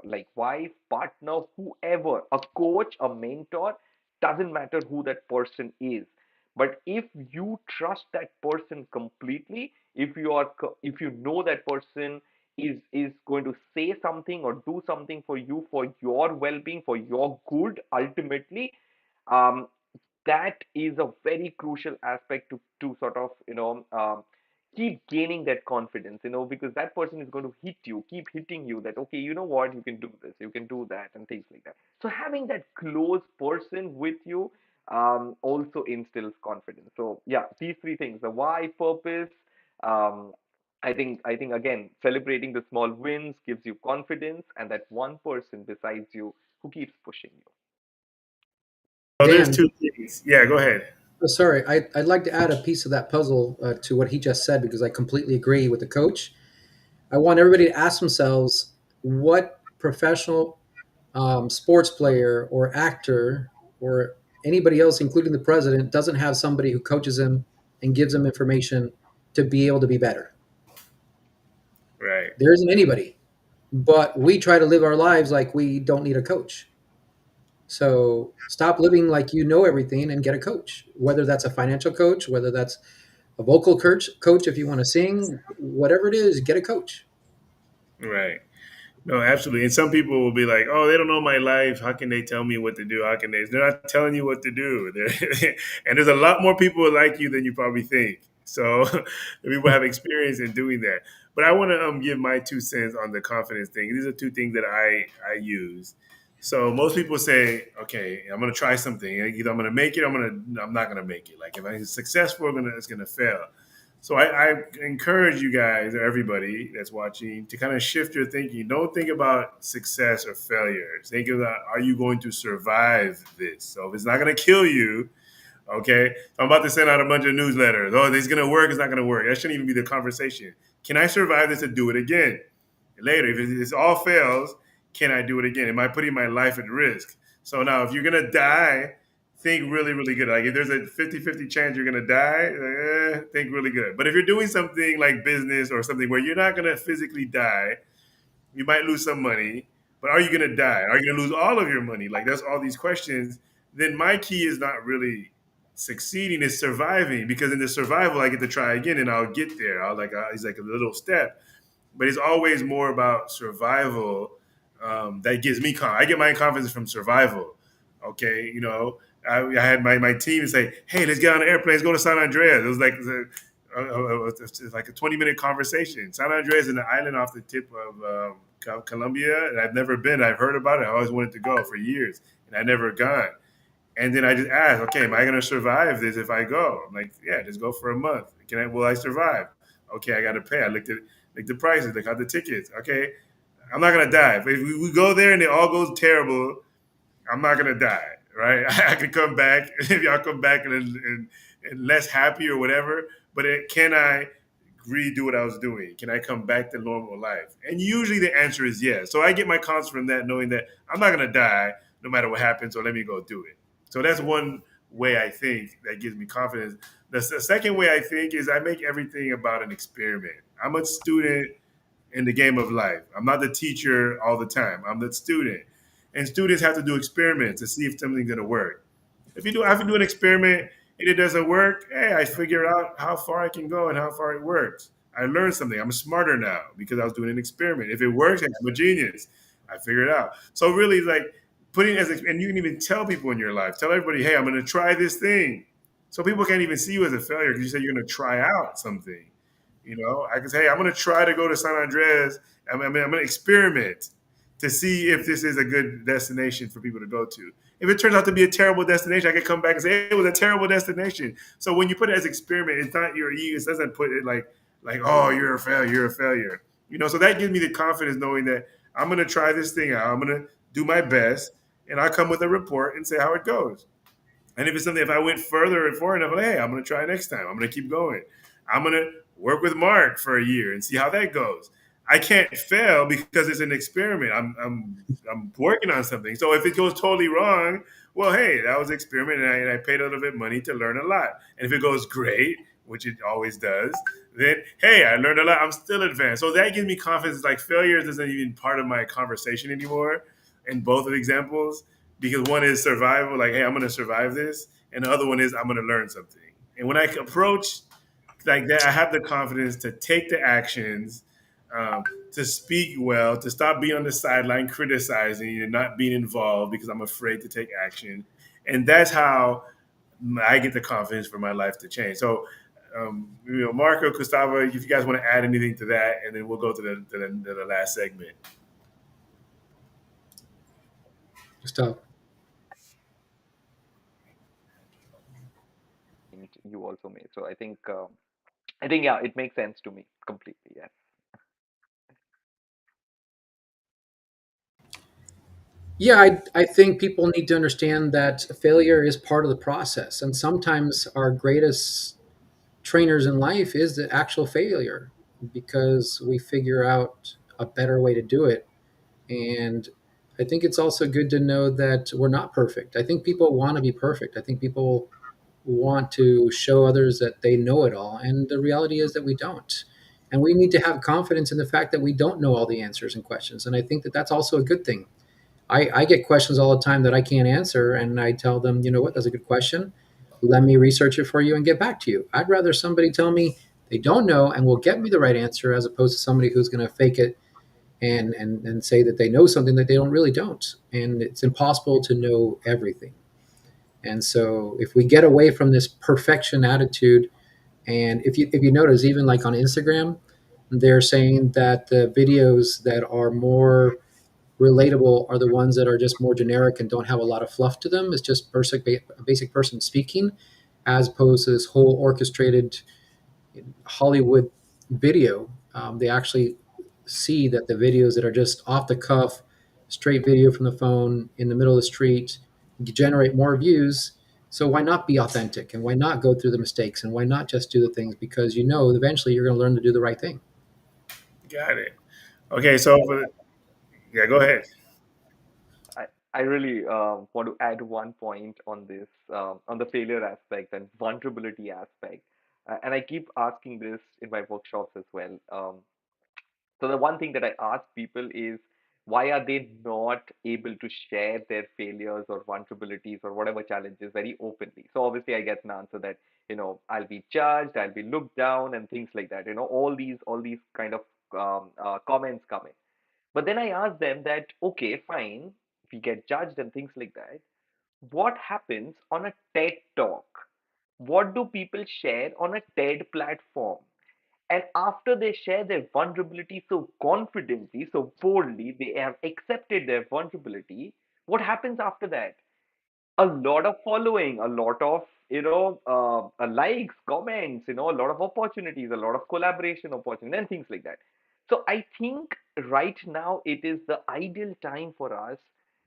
like wife, partner, whoever. A coach, a mentor. Doesn't matter who that person is. But if you trust that person completely, if you know that person is going to say something or do something for you for your well-being, for your good, ultimately, um, that is a very crucial aspect to sort of keep gaining that confidence, because that person is going to hit you, keep hitting you that, okay, you know what, you can do this, you can do that, and things like that. So having that close person with you also instills confidence. So yeah, these three things: the why, purpose. um, I think again, celebrating the small wins gives you confidence, and that one person besides you who keeps pushing you. So there's Dan, two things. Yeah, go ahead. sorry, I'd like to add a piece of that puzzle to what he just said because I completely agree with the coach. I want everybody to ask themselves what professional sports player or actor or anybody else, including the president, doesn't have somebody who coaches him and gives him information to be able to be better. Right. There isn't anybody, but we try to live our lives like we don't need a coach. So stop living like you know everything and get a coach, whether that's a financial coach, whether that's a vocal coach if you want to sing, whatever it is, get a coach. Right. No, absolutely. And some people will be like, "Oh, they don't know my life. How can they tell me what to do? How can they?" They're not telling you what to do. And there's a lot more people like you than you probably think. So people have experience in doing that. But I want to give my 2 cents on the confidence thing. These are two things that I use. So most people say, "Okay, I'm going to try something. Either I'm going to make it, or I'm not going to make it. Like if I'm successful, it's going to fail." So I encourage you guys or everybody that's watching to kind of shift your thinking. Don't think about success or failure. Think about, are you going to survive this? So if it's not going to kill you, okay. I'm about to send out a bunch of newsletters. Oh, it's going to work. It's not going to work. That shouldn't even be the conversation. Can I survive this and do it again later? If it all fails, can I do it again? Am I putting my life at risk? So now, if you're going to die, think really, really good. Like if there's a 50-50 chance you're going to die, think really good. But if you're doing something like business or something where you're not going to physically die, you might lose some money, but are you going to die? Are you going to lose all of your money? Like that's all these questions. Then my key is not really succeeding, is surviving, because in the survival I get to try again and I'll get there. It's like a little step, but it's always more about survival. That gives me I get my confidence from survival. Okay, I had my team say, "Hey, let's get on the airplane. Let's go to San Andreas." It was like it's like a 20-minute conversation. San Andreas is an island off the tip of Colombia, and I've never been. I've heard about it. I always wanted to go for years, and I never gone. And then I just asked, "Okay, am I going to survive this if I go?" I'm like, "Yeah, just go for a month. Will I survive?" "Okay, I got to pay." I looked at the prices, looked at the tickets. "Okay, I'm not gonna die. But if we go there and it all goes terrible, I'm not gonna die, right? I can come back. Maybe I'll come back and less happy or whatever. But can I redo what I was doing? Can I come back to normal life?" And usually the answer is yes. So I get my confidence from that, knowing that I'm not gonna die no matter what happens. So let me go do it. So that's one way I think that gives me confidence. The second way I think is I make everything about an experiment. I'm a student in the game of life. I'm not the teacher all the time. I'm the student. And students have to do experiments to see if something's going to work. I have to do an experiment and it doesn't work, hey, I figure out how far I can go and how far it works. I learned something. I'm smarter now because I was doing an experiment. If it works, I'm a genius. I figured it out. So really, like and you can even tell people in your life, tell everybody, hey, I'm going to try this thing. So people can't even see you as a failure because you say you're going to try out something. I can say, hey, I'm going to try to go to San Andres. I'm going to experiment to see if this is a good destination for people to go to. If it turns out to be a terrible destination, I can come back and say, hey, it was a terrible destination. So when you put it as experiment, it's not your ego. It doesn't put it like, oh, you're a failure, you're a failure. So that gives me the confidence knowing that I'm going to try this thing out. I'm going to do my best, and I'll come with a report and say how it goes. And if it's something, if I went further and far enough, like, hey, I'm going to try next time. I'm going to keep going. I'm going to work with Mark for a year and see how that goes. I can't fail because it's an experiment. I'm working on something. So if it goes totally wrong, well, hey, that was an experiment, and I paid a little bit of money to learn a lot. And if it goes great, which it always does, then hey, I learned a lot. I'm still advanced. So that gives me confidence. Like failure isn't even part of my conversation anymore in both of the examples, because one is survival, like hey, I'm going to survive this, and the other one is I'm going to learn something. And when I approach like that, I have the confidence to take the actions, um, to speak well, to stop being on the sideline criticizing and not being involved because I'm afraid to take action. And that's how I get the confidence for my life to change. So, Marco, Gustavo, if you guys want to add anything to that, and then we'll go to the last segment. Stuff. You also made. So I think yeah, it makes sense to me completely. Yes. Yeah, I think people need to understand that failure is part of the process. And sometimes our greatest trainers in life is the actual failure because we figure out a better way to do it. And I think it's also good to know that we're not perfect. I think people want to be perfect. I think people want to show others that they know it all. And the reality is that we don't. And we need to have confidence in the fact that we don't know all the answers and questions. And I think that that's also a good thing. I get questions all the time that I can't answer. And I tell them, you know what, that's a good question. Let me research it for you and get back to you. I'd rather somebody tell me they don't know and will get me the right answer as opposed to somebody who's going to fake it and say that they know something that they don't really don't. And it's impossible to know everything. And so if we get away from this perfection attitude, and if you notice, even like on Instagram, they're saying that the videos that are more relatable are the ones that are just more generic and don't have a lot of fluff to them. It's just a basic person speaking, as opposed to this whole orchestrated Hollywood video. They actually see that the videos that are just off the cuff, straight video from the phone in the middle of the street generate more views. So why not be authentic and why not go through the mistakes and why not just do the things because you know eventually you're going to learn to do the right thing. Got it. Okay, so yeah, go ahead. I I really want to add one point on this, on the failure aspect and vulnerability aspect. And I keep asking this in my workshops as well. So the one thing that I ask people is, why are they not able to share their failures or vulnerabilities or whatever challenges very openly? So obviously I get an answer that, I'll be judged, I'll be looked down and things like that. All these kind of comments come in. But then I ask them that, okay, fine, if you get judged and things like that, what happens on a TED talk? What do people share on a TED platform? And after they share their vulnerability so confidently, so boldly, they have accepted their vulnerability, what happens after that? A lot of following, a lot of likes, comments, a lot of opportunities, a lot of collaboration opportunities, and things like that. So I think right now it is the ideal time for us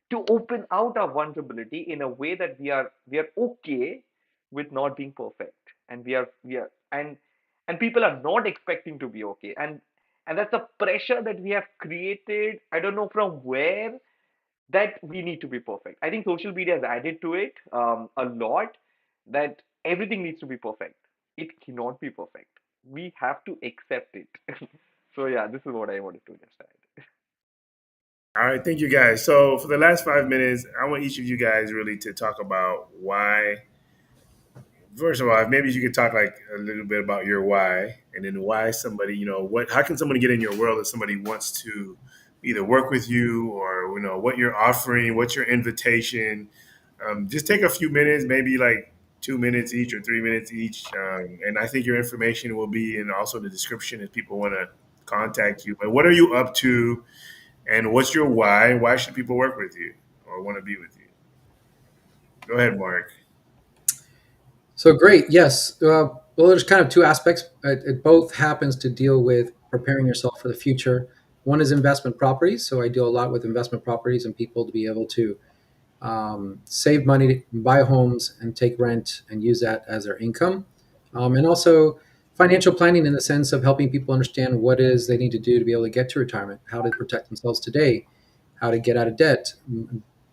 to open out our vulnerability in a way that we are okay with not being perfect, and we are and people are not expecting to be okay, and that's a pressure that we have created. I don't know from where, that we need to be perfect. I think social media has added to it a lot, that everything needs to be perfect. It cannot be perfect. We have to accept it. So yeah, this is what I wanted to just add. All right, thank you guys. So for the last 5 minutes, I want each of you guys really to talk about why. First of all, maybe you could talk like a little bit about your why, and then why somebody, what, how can somebody get in your world if somebody wants to either work with you or what you're offering, what's your invitation. Just take a few minutes, maybe like 2 minutes each or 3 minutes each, and I think your information will be in also the description if people want to contact you. But what are you up to? And what's your why? Why should people work with you or want to be with you? Go ahead, Mark. So great. Yes. Well, there's kind of two aspects. It both happens to deal with preparing yourself for the future. One is investment properties. So I deal a lot with investment properties and people to be able to save money, buy homes, and take rent and use that as their income. And also financial planning in the sense of helping people understand what is they need to do to be able to get to retirement, how to protect themselves today, how to get out of debt,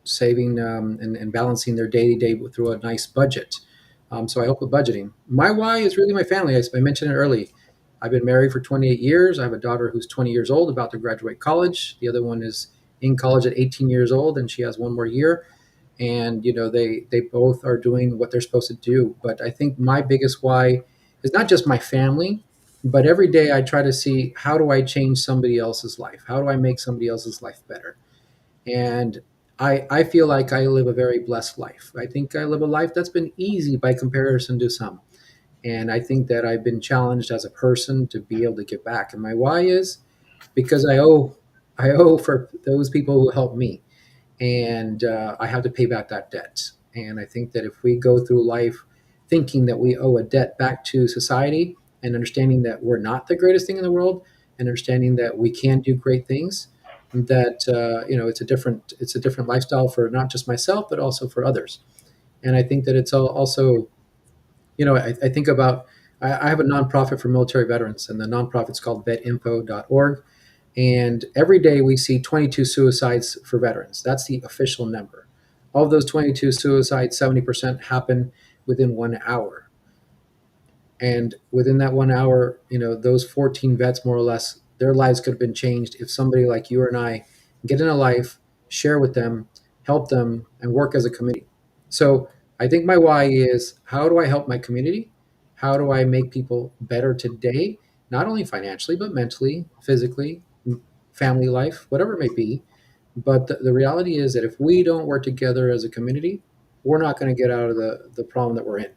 saving and balancing their day to day through a nice budget. So I help with budgeting. My why is really my family. I mentioned it early. I've been married for 28 years. I have a daughter who's 20 years old, about to graduate college. The other one is in college at 18 years old, and she has one more year. And they both are doing what they're supposed to do. But I think my biggest why is not just my family, but every day I try to see, how do I change somebody else's life? How do I make somebody else's life better? And I feel like I live a very blessed life. I think I live a life that's been easy by comparison to some. And I think that I've been challenged as a person to be able to give back. And my why is because I owe for those people who helped me, and I have to pay back that debt. And I think that if we go through life thinking that we owe a debt back to society, and understanding that we're not the greatest thing in the world, and understanding that we can do great things, that it's a different lifestyle for not just myself but also for others. And I think that it's also, I think about, I have a nonprofit for military veterans, and the nonprofit's called vetinfo.org. And every day we see 22 suicides for veterans. That's the official number. Of those 22 suicides, 70% happen within 1 hour. And within that 1 hour, those 14 vets, more or less, their lives could have been changed if somebody like you and I get in a life, share with them, help them, and work as a community. So I think my why is, how do I help my community? How do I make people better today? Not only financially, but mentally, physically, family life, whatever it may be. But the reality is that if we don't work together as a community, we're not going to get out of the problem that we're in.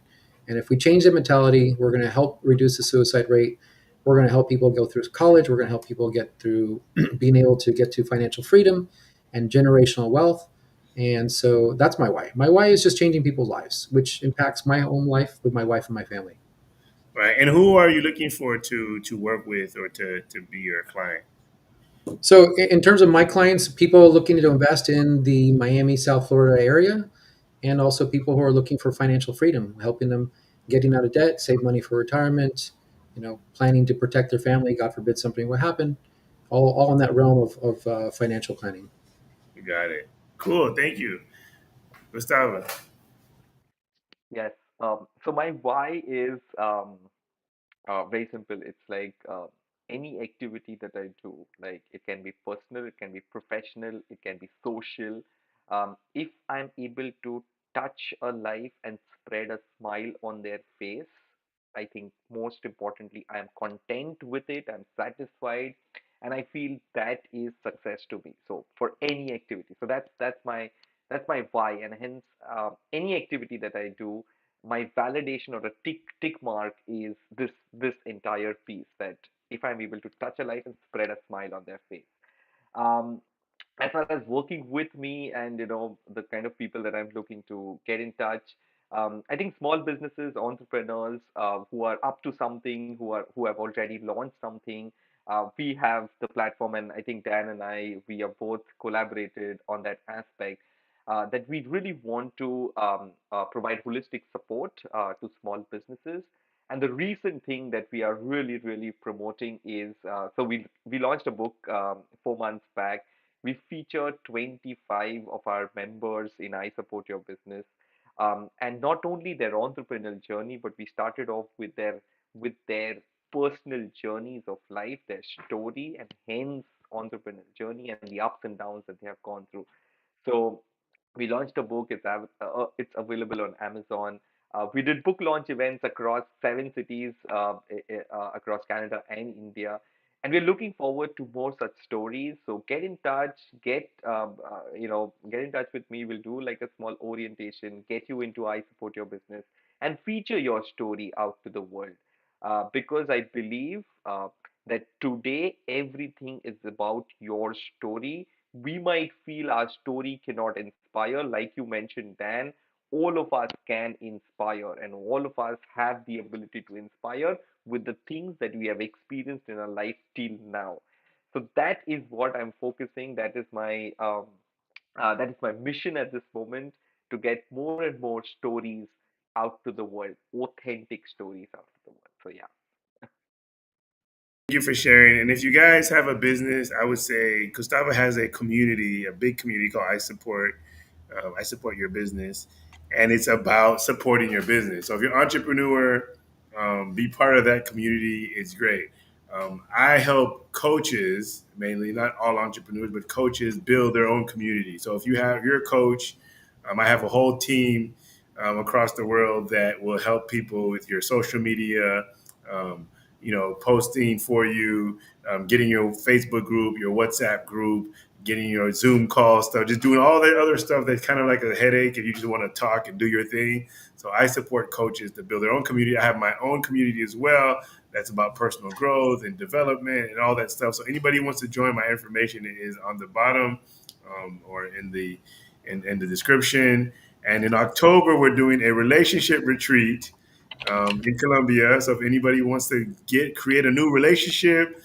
And if we change the mentality, we're going to help reduce the suicide rate. We're going to help people go through college. We're going to help people get through being able to get to financial freedom and generational wealth. And so that's my why. My why is just changing people's lives, which impacts my own life with my wife and my family. Right. And who are you looking for to work with or to be your client? So, in terms of my clients, people looking to invest in the Miami, South Florida area, and also people who are looking for financial freedom, helping them getting out of debt, save money for retirement, planning to protect their family. God forbid something would happen. All in that realm of financial planning. You got it. Cool. Thank you, Gustavo. Yes. So my why is very simple. It's like any activity that I do, like it can be personal, it can be professional, it can be social. If I'm able to touch a life and spread a smile on their face, I think most importantly, I'm content with it, I'm satisfied, and I feel that is success to me. So for any activity, so that's my why, and hence any activity that I do, my validation or a tick mark is this entire piece, that if I'm able to touch a life and spread a smile on their face. Um, as far as working with me and the kind of people that I'm looking to get in touch, I think small businesses, entrepreneurs who are up to something, who have already launched something. We have the platform, and I think Dan and I, we are both collaborated on that aspect. That we really want to provide holistic support to small businesses. And the recent thing that we are really promoting is, so we launched a book 4 months back. We featured 25 of our members in I Support Your Business. And not only their entrepreneurial journey, but we started off with their personal journeys of life, their story, and hence entrepreneurial journey and the ups and downs that they have gone through. So we launched a book. It's available on Amazon. We did book launch events across 7 cities across Canada and India, and we're looking forward to more such stories. So get in touch, get in touch with me. We'll do like a small orientation, get you into I Support Your Business, and feature your story out to the world. Because I believe that today everything is about your story. We might feel our story cannot inspire, like you mentioned, Dan. All of us can inspire, and all of us have the ability to inspire with the things that we have experienced in our life till now. So that is what I'm focusing. That is my mission at this moment, to get more and more stories out to the world, authentic stories out to the world. So yeah. you for sharing. And if you guys have a business, I would say Kaustav has a community, a big community called I support your business, and it's about supporting your business. So if you're an entrepreneur, be part of that community. It's great. I help coaches, mainly not all entrepreneurs, but coaches build their own community. So if you're a coach, I have a whole team across the world that will help people with your social media, um, posting for you, getting your Facebook group, your WhatsApp group, getting your Zoom call stuff, just doing all that other stuff that's kind of like a headache if you just want to talk and do your thing. So I support coaches to build their own community. I have my own community as well that's about personal growth and development and all that stuff. So anybody who wants to join, my information is on the bottom or in the description. And in October, we're doing a relationship retreat in Colombia. So if anybody wants to create a new relationship,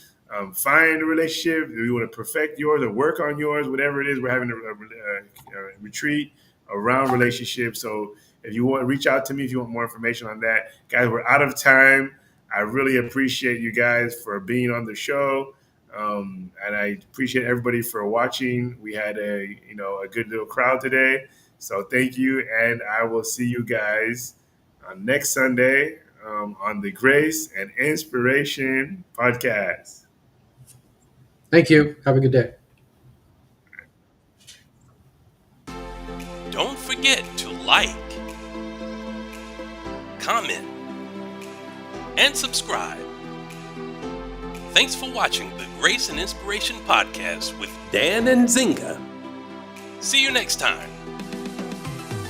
find a relationship, if you want to perfect yours or work on yours, whatever it is, we're having a retreat around relationships. So if you want, reach out to me if you want more information on that. Guys, we're out of time. I really appreciate you guys for being on the show. And I appreciate everybody for watching. We had a good little crowd today. So thank you. And I will see you guys next Sunday on the Grace and Inspiration podcast. Thank you. Have a good day. Don't forget to like, comment, and subscribe. Thanks for watching the Grace and Inspiration podcast with Dan Nzinga. See you next time.